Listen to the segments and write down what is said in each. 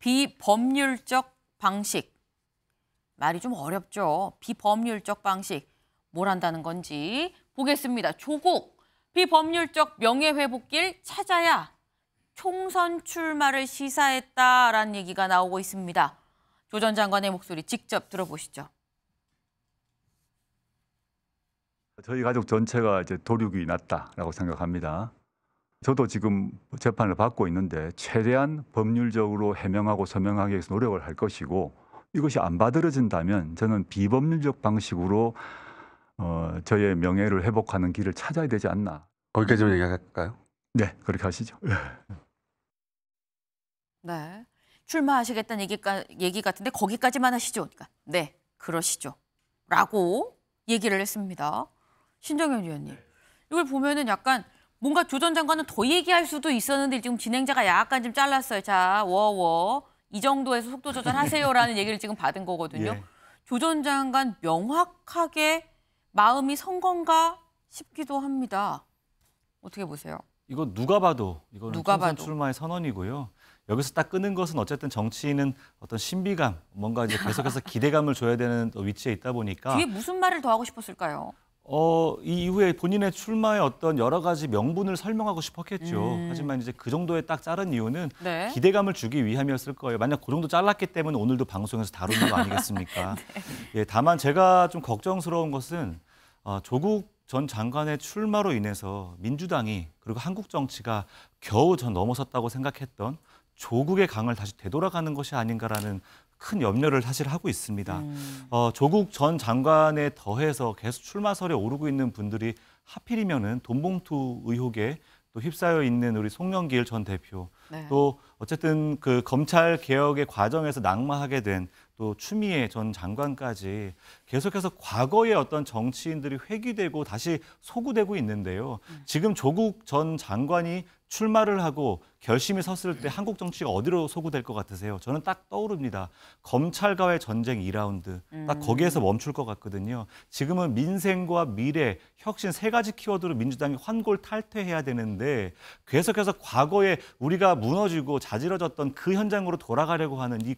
비법률적 방식. 말이 좀 어렵죠. 비법률적 방식. 뭘 한다는 건지 보겠습니다. 조국, 비법률적 명예회복길 찾아야 총선 출마를 시사했다라는 얘기가 나오고 있습니다. 조 전 장관의 목소리 직접 들어보시죠. 저희 가족 전체가 이제 도륙이 났다라고 생각합니다. 저도 지금 재판을 받고 있는데 최대한 법률적으로 해명하고 서명하기 위해서 노력을 할 것이고, 이것이 안 받아들여진다면 저는 비법률적 방식으로 저의 명예를 회복하는 길을 찾아야 되지 않나. 거기까지 좀 얘기할까요? 네, 그렇게 하시죠. 네, 출마하시겠다는 얘기 같은데 거기까지만 하시죠. 그러니까 네, 그러시죠. 라고 얘기를 했습니다. 신정현 의원님, 이걸 보면은 약간 뭔가 조 전 장관은 더 얘기할 수도 있었는데 지금 진행자가 약간 좀 잘랐어요. 자, 이 정도에서 속도 조절하세요라는 얘기를 지금 받은 거거든요. 예. 조 전 장관 명확하게 마음이 선 건가 싶기도 합니다. 어떻게 보세요? 이거 누가 봐도 이거는 누가 총선 봐도. 출마의 선언이고요. 여기서 딱 끄는 것은 어쨌든 정치인은 어떤 신비감, 뭔가 이제 계속해서 기대감을 줘야 되는 위치에 있다 보니까 뒤에 무슨 말을 더 하고 싶었을까요? 이 이후에 본인의 출마의 어떤 여러 가지 명분을 설명하고 싶었겠죠. 하지만 이제 그 정도에 딱 자른 이유는 네. 기대감을 주기 위함이었을 거예요. 만약 그 정도 잘랐기 때문에 오늘도 방송에서 다루는 거 아니겠습니까? 네. 예, 다만 제가 좀 걱정스러운 것은 조국 전 장관의 출마로 인해서 민주당이 그리고 한국 정치가 겨우 전 넘어섰다고 생각했던 조국의 강을 다시 되돌아가는 것이 아닌가라는 큰 염려를 사실 하고 있습니다. 조국 전 장관에 더해서 계속 출마설에 오르고 있는 분들이 하필이면은 돈봉투 의혹에 또 휩싸여 있는 우리 송영길 전 대표, 네. 또 어쨌든 그 검찰 개혁의 과정에서 낙마하게 된 또 추미애 전 장관까지 계속해서 과거의 어떤 정치인들이 회귀되고 다시 소구되고 있는데요. 지금 조국 전 장관이 출마를 하고 결심이 섰을 때 한국 정치가 어디로 소구될 것 같으세요? 저는 딱 떠오릅니다. 검찰과의 전쟁 2라운드. 딱 거기에서 멈출 것 같거든요. 지금은 민생과 미래, 혁신 세 가지 키워드로 민주당이 환골탈퇴해야 되는데 계속해서 과거에 우리가 무너지고 자지러졌던 그 현장으로 돌아가려고 하는 이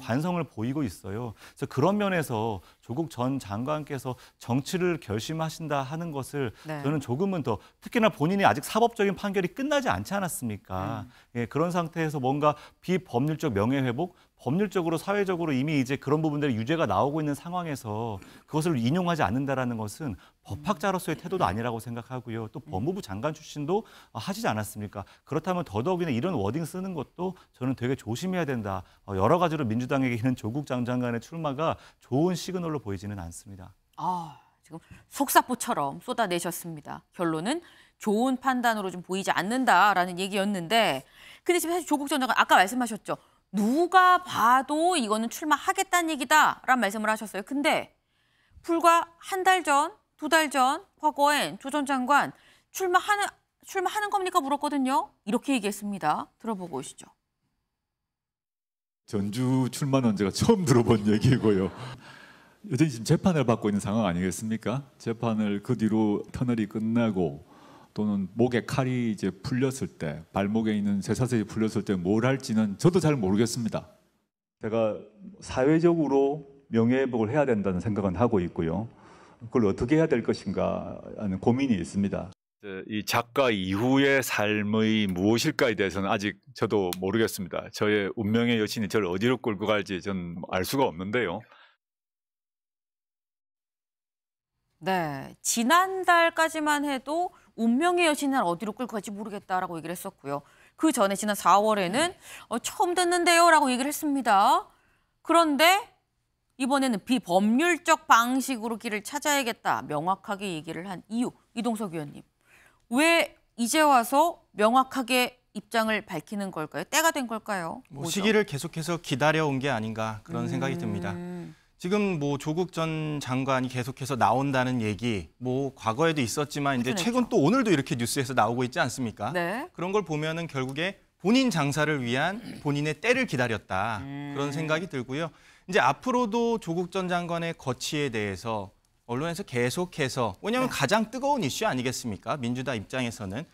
관성을 보이고 있어요. 그래서 그런 면에서 조국 전 장관께서 정치를 결심하신다 하는 것을 네. 저는 조금은 더, 특히나 본인이 아직 사법적인 판결이 끝나지 않지 않았습니까? 예, 그런 상태에서 뭔가 비법률적 명예회복, 법률적으로 사회적으로 이미 이제 그런 부분들의 유죄가 나오고 있는 상황에서 그것을 인용하지 않는다라는 것은 법학자로서의 태도도 아니라고 생각하고요. 또 법무부 장관 출신도 하지 않았습니까? 그렇다면 더더욱이나 이런 워딩 쓰는 것도 저는 되게 조심해야 된다. 여러 가지로 민주당에게는 조국 전 장관의 출마가 좋은 시그널로 보이지는 않습니다. 지금 속사포처럼 쏟아내셨습니다. 결론은 좋은 판단으로 좀 보이지 않는다라는 얘기였는데, 근데 지금 사실 조국 전 장관 아까 말씀하셨죠. 누가 봐도 이거는 출마하겠다는 얘기다라는 말씀을 하셨어요. 근데 불과 한 달 전, 두 달 전 과거엔 조 전 장관 출마하는 겁니까 물었거든요. 이렇게 얘기했습니다. 들어보고 오시죠. 전주 출마는 제가 처음 들어본 얘기고요. 여전히 지금 재판을 받고 있는 상황 아니겠습니까? 재판을 그 뒤로 터널이 끝나고 또는 목에 칼이 이제 풀렸을 때, 발목에 있는 쇠사슬이 풀렸을 때 뭘 할지는 저도 잘 모르겠습니다. 제가 사회적으로 명예회복을 해야 된다는 생각은 하고 있고요. 그걸 어떻게 해야 될 것인가 하는 고민이 있습니다. 이 작가 이후의 삶의 무엇일까에 대해서는 아직 저도 모르겠습니다. 저의 운명의 여신이 저를 어디로 끌고 갈지 저는 알 수가 없는데요. 네, 지난달까지만 해도 운명의 여신을 어디로 끌고 갈지 모르겠다라고 얘기를 했었고요. 그 전에 지난 4월에는 처음 듣는데요 라고 얘기를 했습니다. 그런데 이번에는 비법률적 방식으로 길을 찾아야겠다 명확하게 얘기를 한 이유, 이동석 의원님. 왜 이제 와서 명확하게 입장을 밝히는 걸까요? 때가 된 걸까요? 시기를 계속해서 기다려온 게 아닌가 그런 생각이 듭니다. 지금 조국 전 장관이 계속해서 나온다는 얘기, 과거에도 있었지만 이제 최근 또 오늘도 이렇게 뉴스에서 나오고 있지 않습니까? 네. 그런 걸 보면은 결국에 본인 장사를 위한 본인의 때를 기다렸다 그런 생각이 들고요. 이제 앞으로도 조국 전 장관의 거취에 대해서 언론에서 계속해서, 왜냐하면 가장 뜨거운 이슈 아니겠습니까? 민주당 입장에서는.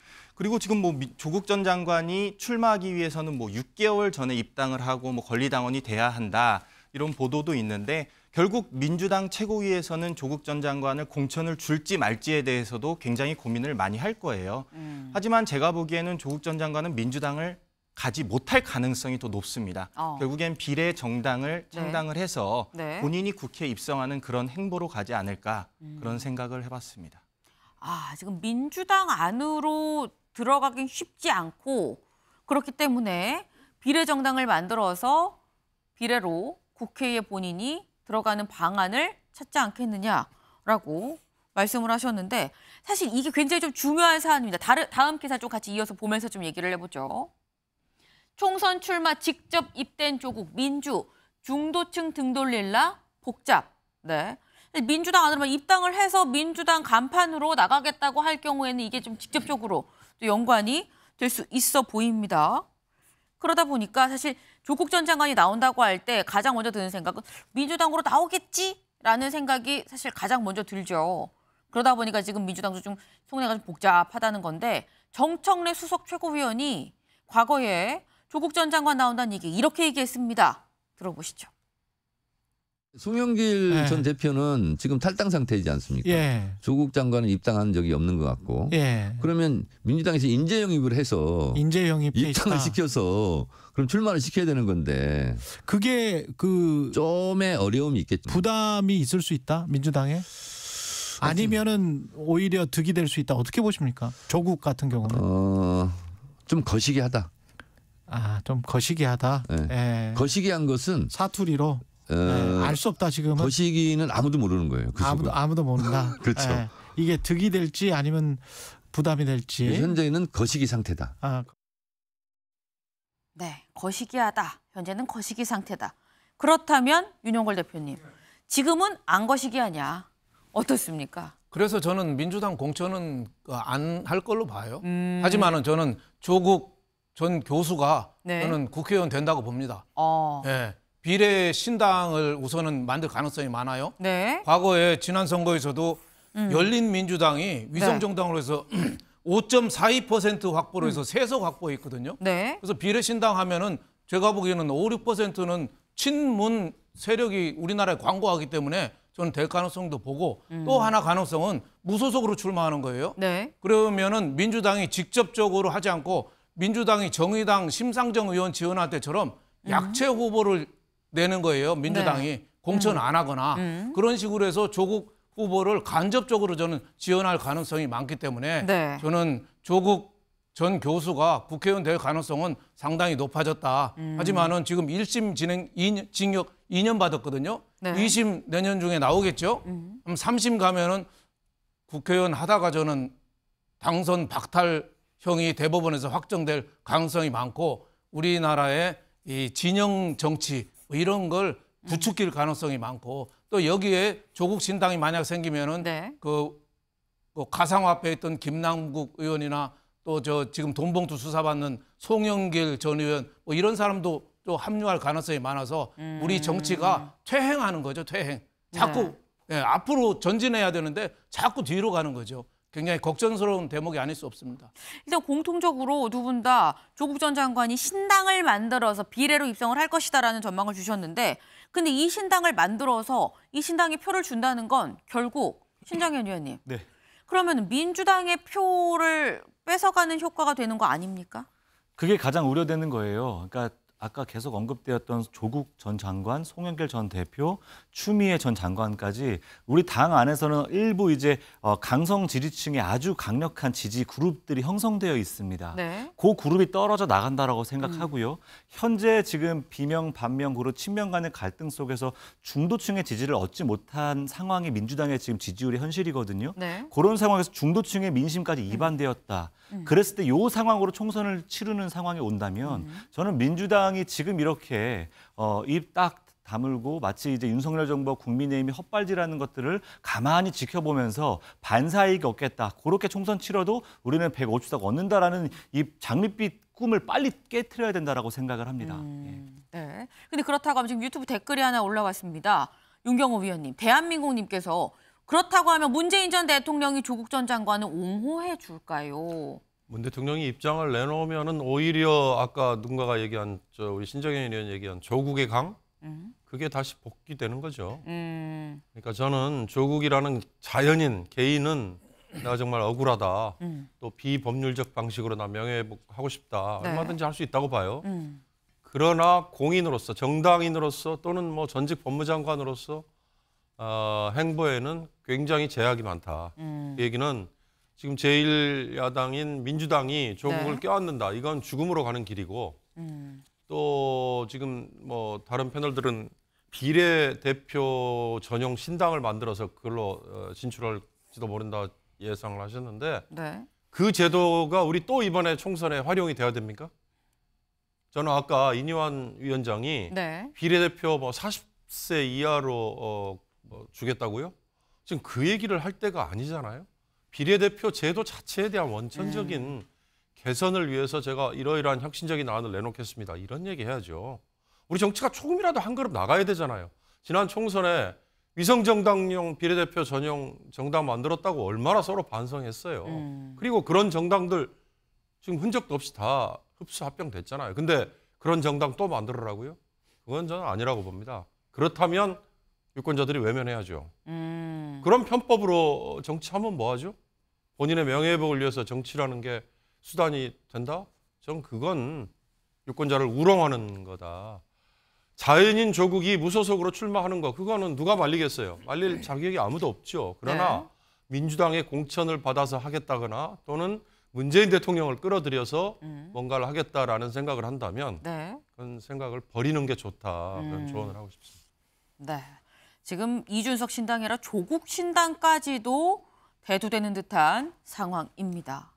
그리고 지금 뭐 조국 전 장관이 출마하기 위해서는 뭐 6개월 전에 입당을 하고 뭐 권리당원이 돼야 한다 이런 보도도 있는데 결국 민주당 최고위에서는 조국 전 장관을 공천을 줄지 말지에 대해서도 굉장히 고민을 많이 할 거예요. 하지만 제가 보기에는 조국 전 장관은 민주당을 가지 못할 가능성이 더 높습니다. 결국엔 비례 정당을 창당을 해서 네. 본인이 국회에 입성하는 그런 행보로 가지 않을까 그런 생각을 해봤습니다. 지금 민주당 안으로 들어가긴 쉽지 않고 그렇기 때문에 비례정당을 만들어서 비례로 국회에 본인이 들어가는 방안을 찾지 않겠느냐라고 말씀을 하셨는데 사실 이게 굉장히 좀 중요한 사안입니다. 다음 기사 좀 같이 이어서 보면서 좀 얘기를 해보죠. 총선 출마 직접 입된 조국 민주 중도층 등 돌릴라 복잡. 네. 민주당 안으로만 입당을 해서 민주당 간판으로 나가겠다고 할 경우에는 이게 좀 직접적으로 또 연관이 될 수 있어 보입니다. 그러다 보니까 사실 조국 전 장관이 나온다고 할 때 가장 먼저 드는 생각은 민주당으로 나오겠지라는 생각이 사실 가장 먼저 들죠. 그러다 보니까 지금 민주당도 좀 속내가 좀 복잡하다는 건데 정청래 수석 최고위원이 과거에 조국 전 장관 나온다는 얘기 이렇게 얘기했습니다. 들어보시죠. 송영길 예. 전 대표는 지금 탈당 상태이지 않습니까? 예. 조국 장관은 입당한 적이 없는 것 같고. 예. 그러면 민주당에서 인재 영입을 해서 인재 영입돼 입당을 있다. 시켜서 그럼 출마를 시켜야 되는 건데 그게 그 좀의 어려움이 있겠죠. 부담이 있을 수 있다 민주당에 아니면은 오히려 득이 될 수 있다. 어떻게 보십니까? 조국 같은 경우는 좀 거시기하다. 좀 거시기하다. 네. 예. 거시기한 것은 사투리로 알 수 없다 지금은. 거시기는 아무도 모르는 거예요. 그 속은. 아무도 모른다. 그렇죠. 예. 이게 득이 될지 아니면 부담이 될지. 현재는 거시기 상태다. 네, 거시기하다. 현재는 거시기 상태다. 그렇다면 윤용걸 대표님, 지금은 안 거시기하냐? 어떻습니까? 그래서 저는 민주당 공천은 안 할 걸로 봐요. 하지만은 저는 조국 전 교수가 네. 저는 국회의원 된다고 봅니다. 예, 비례 신당을 우선은 만들 가능성이 많아요. 네. 과거에 지난 선거에서도 열린민주당이 위성정당으로 해서 5.42% 확보로 해서 세석 확보했거든요. 네. 그래서 비례 신당 하면은 제가 보기에는 5, 6%는 친문 세력이 우리나라에 광고하기 때문에 저는 될 가능성도 보고 또 하나 가능성은 무소속으로 출마하는 거예요. 네. 그러면은 민주당이 직접적으로 하지 않고 민주당이 정의당 심상정 의원 지원할 때처럼 약체 후보를 내는 거예요. 민주당이 공천 안 하거나 그런 식으로 해서 조국 후보를 간접적으로 저는 지원할 가능성이 많기 때문에 네. 저는 조국 전 교수가 국회의원 될 가능성은 상당히 높아졌다. 하지만은 지금 1심 징역 2년 받았거든요. 네. 2심 내년 중에 나오겠죠. 그럼 3심 가면은 국회의원 하다가 저는 당선 박탈형이 대법원에서 확정될 가능성이 많고 우리나라의 이 진영 정치 뭐 이런 걸 부추길 가능성이 많고 또 여기에 조국 신당이 만약 생기면은 네. 그 가상화폐에 있던 김남국 의원이나 또 저 지금 돈봉투 수사받는 송영길 전 의원 뭐 이런 사람도 또 합류할 가능성이 많아서 우리 정치가 퇴행하는 거죠. 퇴행. 자꾸 앞으로 전진해야 되는데 자꾸 뒤로 가는 거죠. 굉장히 걱정스러운 대목이 아닐 수 없습니다. 일단 공통적으로 두 분 다 조국 전 장관이 신당을 만들어서 비례로 입성을 할 것이다라는 전망을 주셨는데 근데 이 신당을 만들어서 이 신당에 표를 준다는 건 결국 신장현 의원님. 네. 그러면 민주당의 표를 뺏어가는 효과가 되는 거 아닙니까? 그게 가장 우려되는 거예요. 그러니까 아까 계속 언급되었던 조국 전 장관, 송영길 전 대표, 추미애 전 장관까지 우리 당 안에서는 일부 이제 강성 지지층의 아주 강력한 지지 그룹들이 형성되어 있습니다. 네. 그 그룹이 떨어져 나간다라고 생각하고요. 현재 지금 비명, 반명 그룹, 친명 간의 갈등 속에서 중도층의 지지를 얻지 못한 상황이 민주당의 지금 지지율의 현실이거든요. 네. 그런 상황에서 중도층의 민심까지 이반되었다. 그랬을 때 이 상황으로 총선을 치르는 상황이 온다면 저는 민주당이 지금 이렇게 입 딱 다물고 마치 이제 윤석열 정부와 국민의힘이 헛발질하는 것들을 가만히 지켜보면서 반사이익이 없겠다. 그렇게 총선 치러도 우리는 150석 얻는다라는 이 장밋빛 꿈을 빨리 깨트려야 된다라고 생각을 합니다. 네. 근데 그렇다고 하면 지금 유튜브 댓글이 하나 올라왔습니다. 윤경호 위원님, 대한민국님께서 그렇다고 하면 문재인 전 대통령이 조국 전 장관을 옹호해 줄까요? 문 대통령이 입장을 내놓으면은 오히려 아까 누군가가 얘기한 우리 신정현 의원 얘기한 조국의 강 그게 다시 복귀되는 거죠. 그러니까 저는 조국이라는 자연인 개인은 내가 정말 억울하다. 또 비법률적 방식으로 나 명예회복하고 싶다. 네. 얼마든지 할 수 있다고 봐요. 그러나 공인으로서 정당인으로서 또는 뭐 전직 법무장관으로서 행보에는 굉장히 제약이 많다. 그 얘기는 지금 제1야당인 민주당이 조국을 네. 껴안는다. 이건 죽음으로 가는 길이고 또 지금 뭐 다른 패널들은 비례대표 전용 신당을 만들어서 그걸로 진출할지도 모른다 예상을 하셨는데 네. 그 제도가 우리 또 이번에 총선에 활용이 돼야 됩니까? 저는 아까 이니환 위원장이 네. 비례대표 뭐 40세 이하로 주겠다고요? 지금 그 얘기를 할 때가 아니잖아요. 비례대표 제도 자체에 대한 원천적인 개선을 위해서 제가 이러이러한 혁신적인 안을 내놓겠습니다. 이런 얘기 해야죠. 우리 정치가 조금이라도 한 걸음 나가야 되잖아요. 지난 총선에 위성정당용 비례대표 전용 정당 만들었다고 얼마나 서로 반성했어요. 그리고 그런 정당들 지금 흔적도 없이 다 흡수 합병됐잖아요. 근데 그런 정당 또 만들어라고요? 그건 저는 아니라고 봅니다. 그렇다면 유권자들이 외면해야죠. 그런 편법으로 정치하면 뭐하죠? 본인의 명예회복을 위해서 정치라는 게 수단이 된다? 전 그건 유권자를 우롱하는 거다. 자연인 조국이 무소속으로 출마하는 거 그거는 누가 말리겠어요? 말릴 자격이 아무도 없죠. 그러나 민주당의 공천을 받아서 하겠다거나 또는 문재인 대통령을 끌어들여서 뭔가를 하겠다라는 생각을 한다면 그런 생각을 버리는 게 좋다. 그런 조언을 하고 싶습니다. 네. 지금 이준석 신당이 아니라 조국 신당까지도 대두되는 듯한 상황입니다.